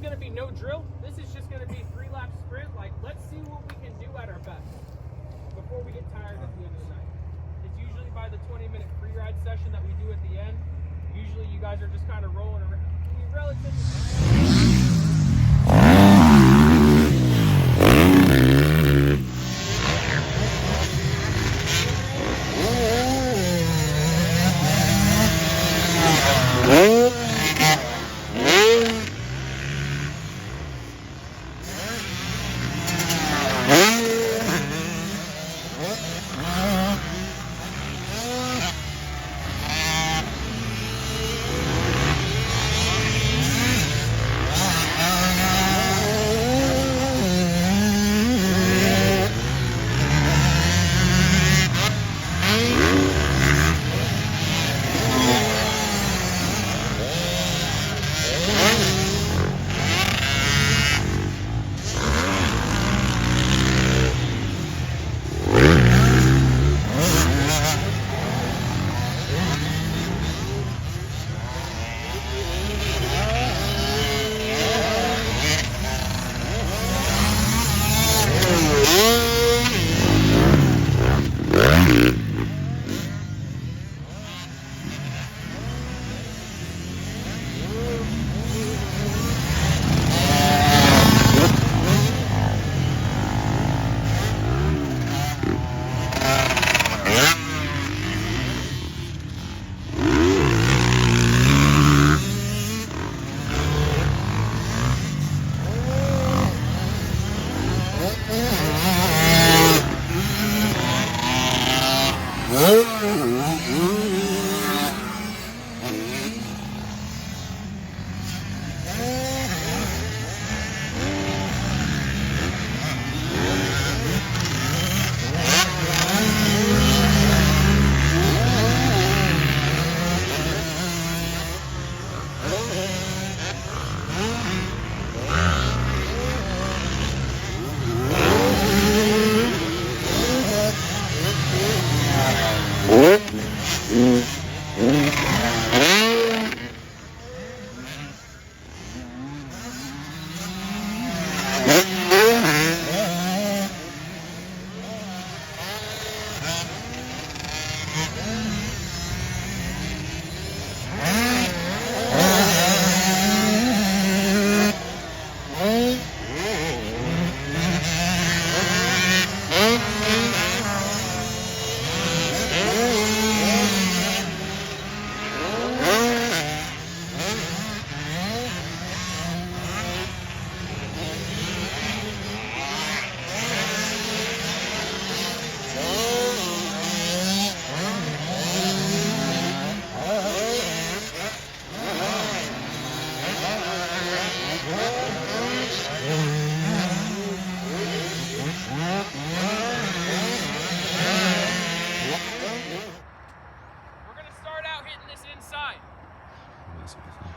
going to be no drill. This is just going to be 3-lap sprint. Like, let's see what we can do at our best before we get tired at the end of the night. It's usually by the 20-minute free ride session that we do at the end. Usually you guys are just kind of rolling around. Relatively.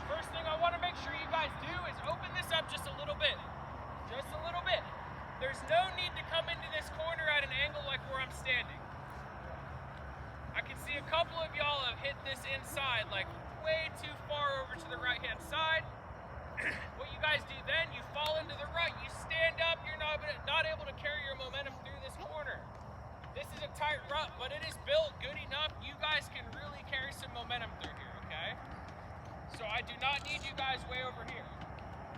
First thing I want to make sure you guys do is open this up just a little bit. Just a little bit. There's no need to come into this corner at an angle like where I'm standing. I can see a couple of y'all have hit this inside like way too far over to the right-hand side. What you guys do then, you fall into the right, you stand up, you're not able to carry your momentum through this corner. This is a tight rut, but it is built good enough. You guys can really carry some momentum through here, okay? So I do not need you guys way over here.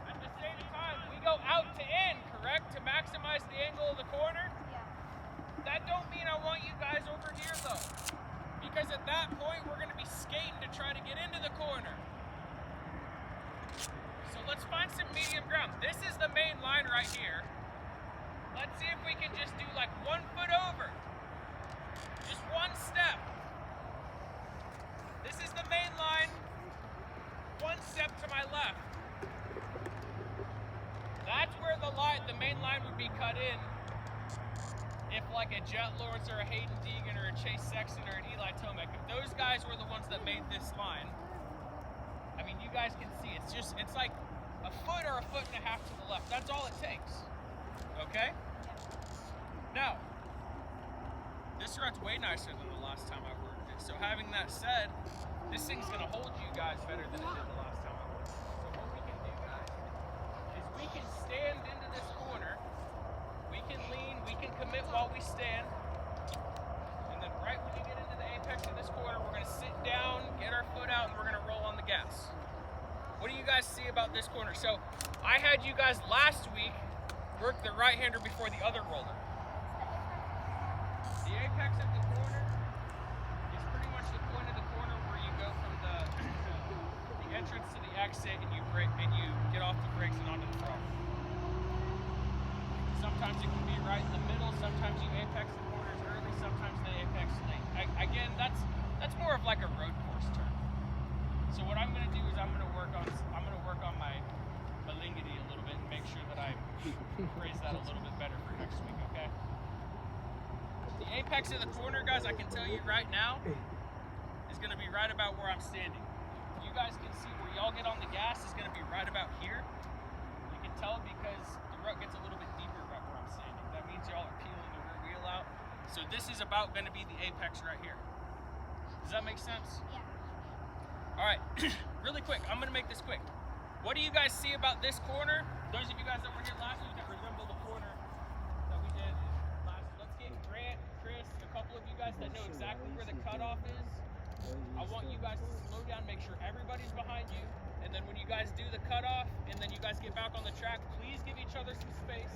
At the same time, we go out to in, correct? To maximize the angle of the corner? Yeah. That don't mean I want you guys over here though. Because at that point, we're gonna be skating to try to get into the corner. So let's find some medium ground. This is the main line right here. Let's see if we can just do like 1 foot over. Just one step. This is the main line. 1 step to my left. That's where the main line would be cut in if like a Jet Lawrence or a Hayden Deegan or a Chase Sexton or an Eli Tomac, if those guys were the ones that made this line, I mean, you guys can see it's like a foot or a foot and a half to the left. That's all it takes. Okay? Now, this rut's way nicer than the last time I worked it. So having that said, this thing's gonna hold you guys better than it did the last time I worked it. So what we can do, guys, while we stand. And then right when you get into the apex of this corner, we're gonna sit down, get our foot out, and we're gonna roll on the gas. What do you guys see about this corner? So I had you guys last week work the right hander before the other roller. The apex of the corner is pretty much the point of the corner where you go from the entrance to the exit and you brake and you get off the brakes and onto the throttle. Sometimes it can be right in the middle, sometimes you apex the corners early, sometimes they apex late. Again, that's more of like a road course term. So what I'm going to do is I'm going to work on my malingity a little bit and make sure that I phrase that a little bit better for next week, okay? The apex of the corner, guys, I can tell you right now, is going to be right about where I'm standing. You guys can see where y'all get on the gas is going to be right about here. You can tell because the rut gets a little bit deeper right where I'm standing. That means y'all are peeling the rear wheel out. So this is about going to be the apex right here. Does that make sense? Yeah. All right, really quick, I'm gonna make this quick. What do you guys see about this corner? Those of you guys that were here last week that resemble the corner that we did last week. Let's get Grant, Chris, a couple of you guys that know exactly where the cutoff is. I want you guys to slow down, make sure everybody's behind you. And then when you guys do the cutoff and then you guys get back on the track, please give each other some space.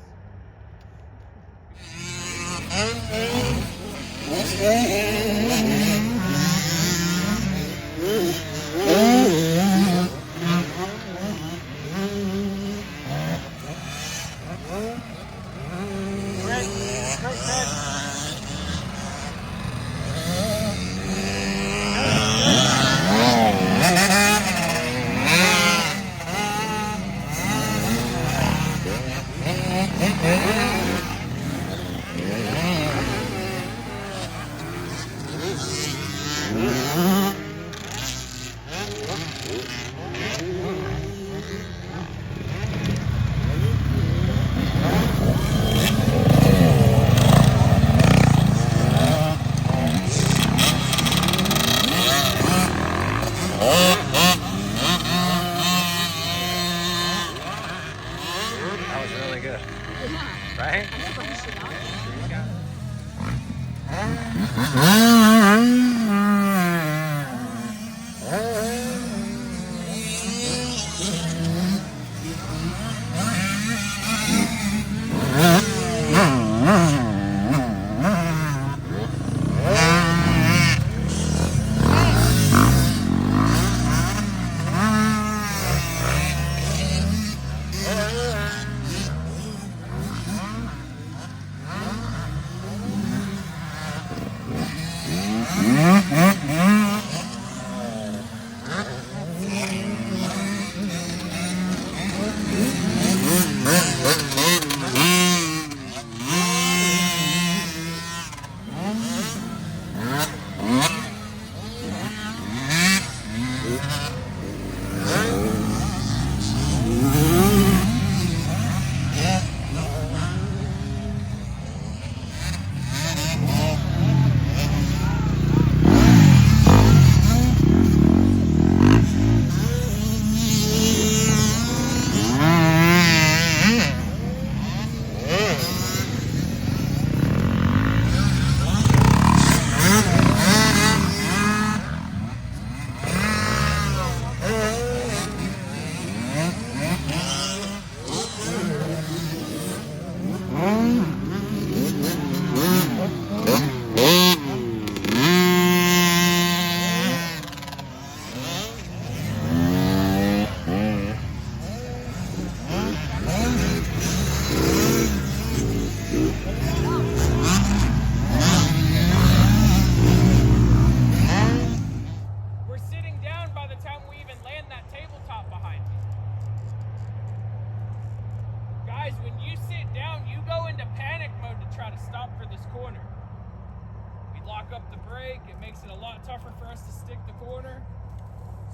Right? It makes it a lot tougher for us to stick the corner.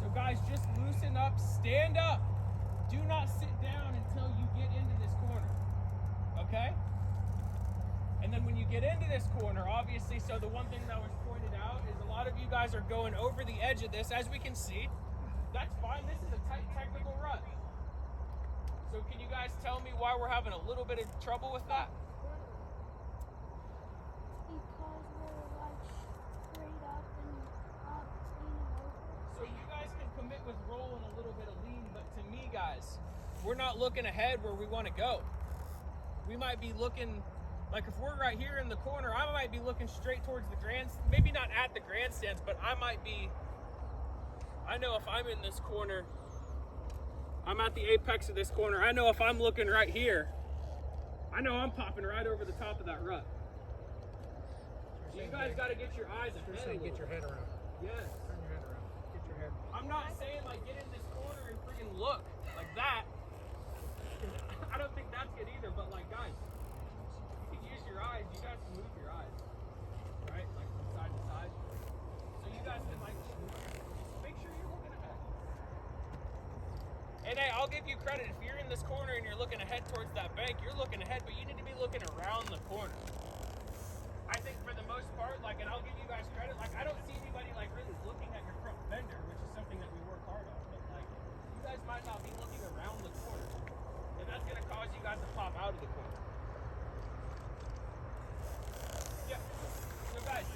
So guys, just loosen up, stand up. Do not sit down until you get into this corner, okay? And then when you get into this corner, obviously, so the one thing that was pointed out is a lot of you guys are going over the edge of this, as we can see. That's fine, this is a tight technical rut. So can you guys tell me why we're having a little bit of trouble with that? guys, we're not looking ahead where we want to go. We might be looking, like if we're right here in the corner, I might be looking straight towards the maybe not at the grandstands, but I know if I'm in this corner, I'm at the apex of this corner, I know if I'm looking right here, I know I'm popping right over the top of that rut. So you guys got to get your eyes ahead. Get your head around. Yes. Turn your head around. Get your head. I'm not saying like get in this corner and freaking look like that. I don't think that's good either, but like guys, you can use your eyes, you guys can move your eyes. Right? Like from side to side. So you guys can like make sure you're looking ahead. And hey, I'll give you credit if you're in this corner and you're looking ahead towards that bank, you're looking ahead, but you need to be looking around the corner. I think for the most part, like, and I'll give you guys credit, like, I don't see anybody, like, really looking at your front fender, which is something that we work hard on, but, like, you guys might not be looking around the corner, and that's going to cause you guys to pop out of the corner. Yeah. So, guys,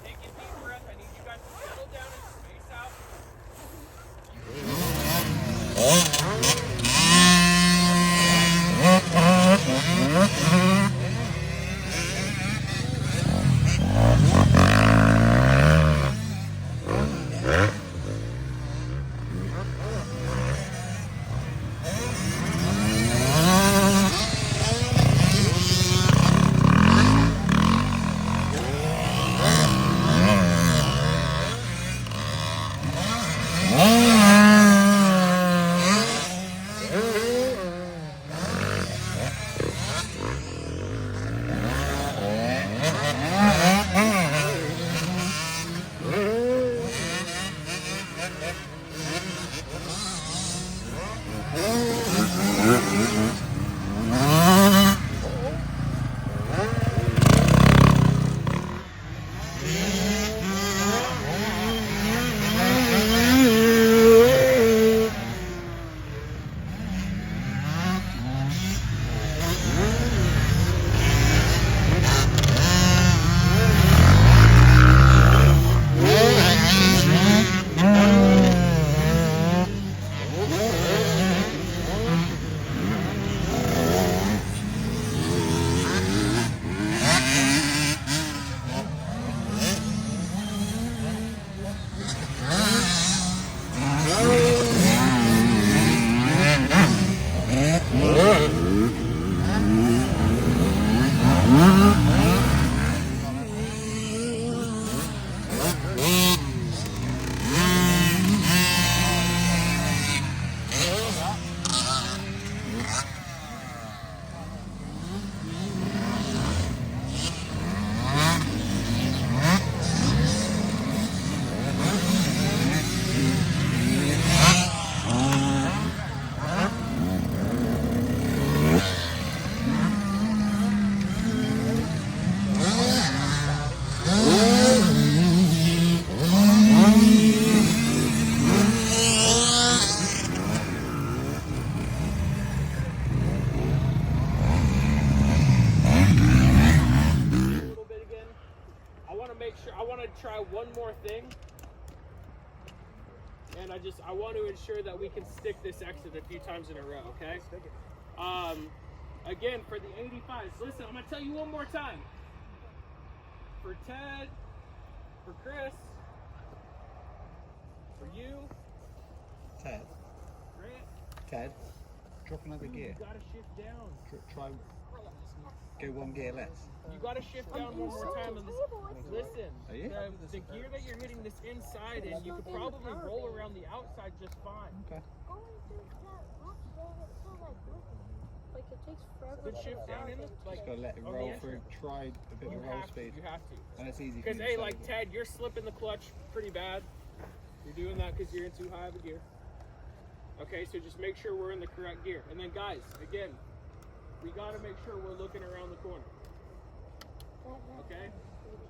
take a deep breath. I need you guys to settle down and space out. Try one more thing, and I want to ensure that we can stick this exit a few times in a row, okay? Again, for the 85s, listen, I'm going to tell you one more time. For Ted, for Chris, for you, Ted, Grant, Ted, drop another gear. You got to shift down. Try, go one gear less. You got to shift down one more time. And listen, the gear that you're hitting this inside in, you could probably roll around the outside just fine. Okay. Like it takes forever. Good shift down in it. Like, just gotta let it roll through. Try a bit of roll speed. You have to. And it's easy. Because hey, like Ted, you're slipping the clutch pretty bad. You're doing that because you're in too high of a gear. Okay, so just make sure we're in the correct gear. And then guys, again, we gotta make sure we're looking around the corner. Okay?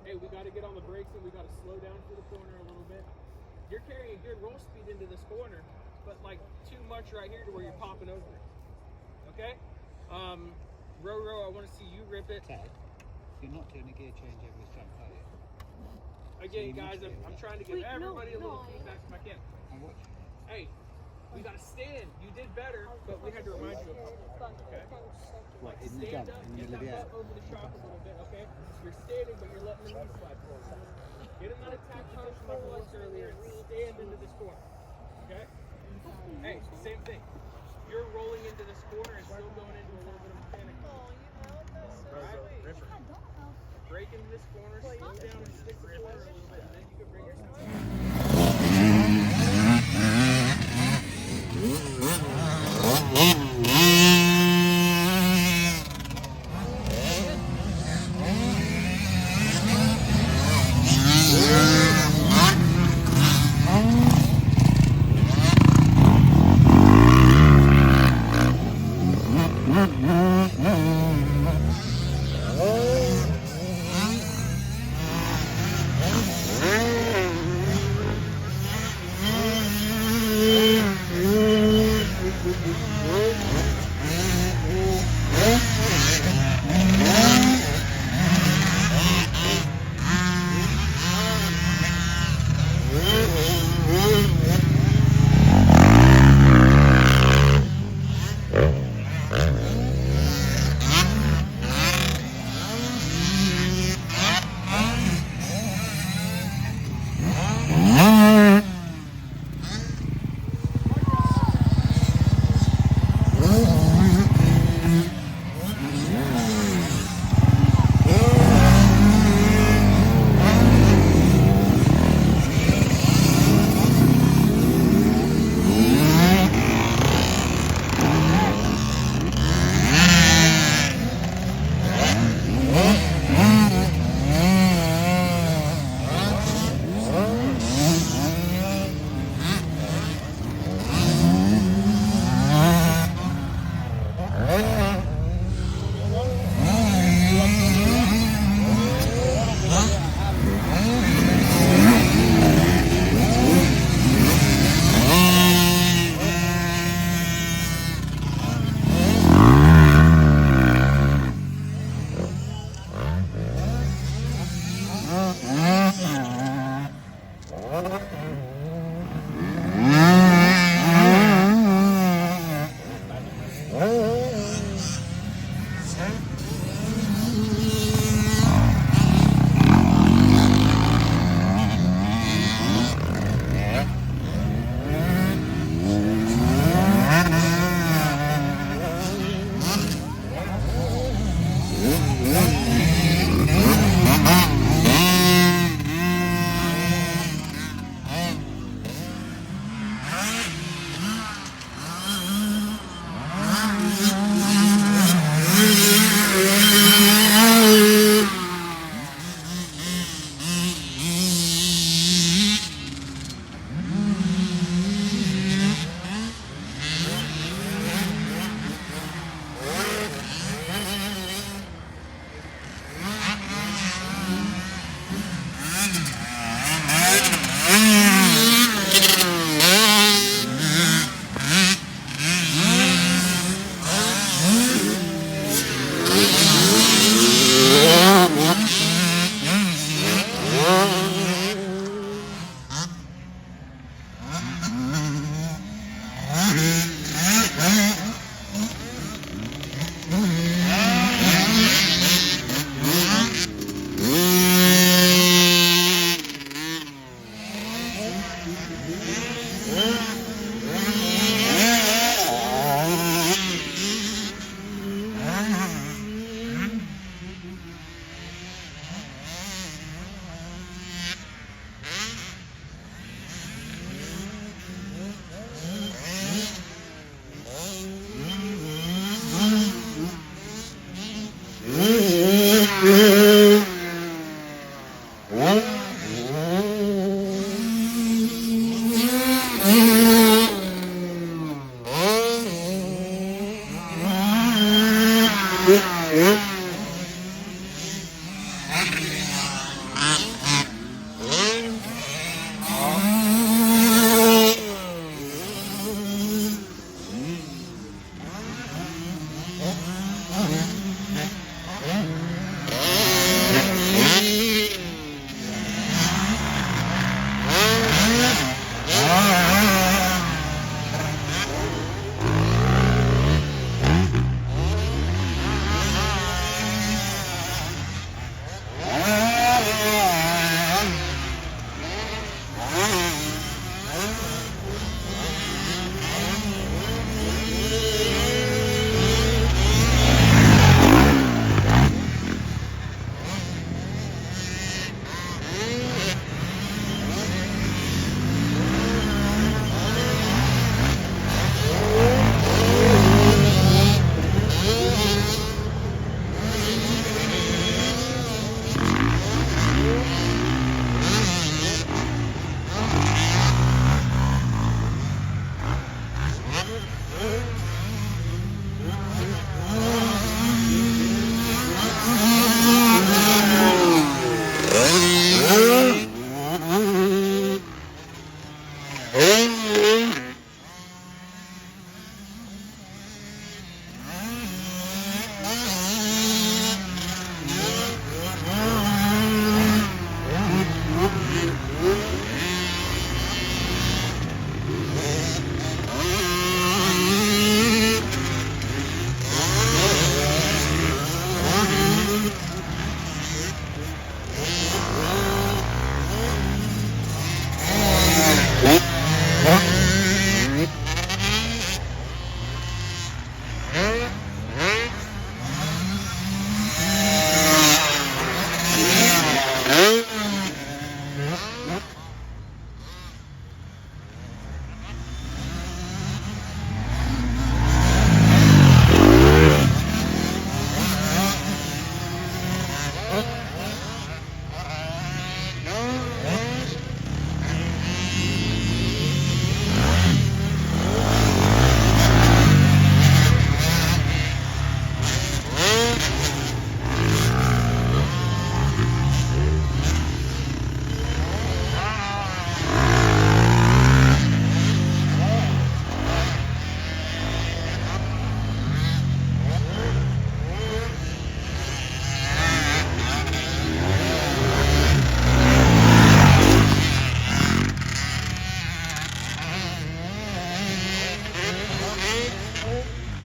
Hey, we gotta get on the brakes and we gotta slow down for the corner a little bit. You're carrying good roll speed into this corner, but like too much right here to where you're popping over it. Okay? Row, I want to see you rip it. Ted, you're not doing a gear change over this jump, are you? Again, guys, I'm trying to give everybody a little feedback if I can. I'm watching. Hey, We got to stand. You did better, but we had to remind you of something. Okay? Like in the Stand jump, up, in the get middle of the that air. butt over the shock a little bit, okay? You're standing, but you're letting the knees slide forward. Get in that attack position like we looked earlier and stand into this corner. Okay? Hey, same thing. You're rolling into this corner and still going into a little bit of mechanic. Break into this corner, slow down and stick the corner a little bit, and then you can bring yourself Yeah.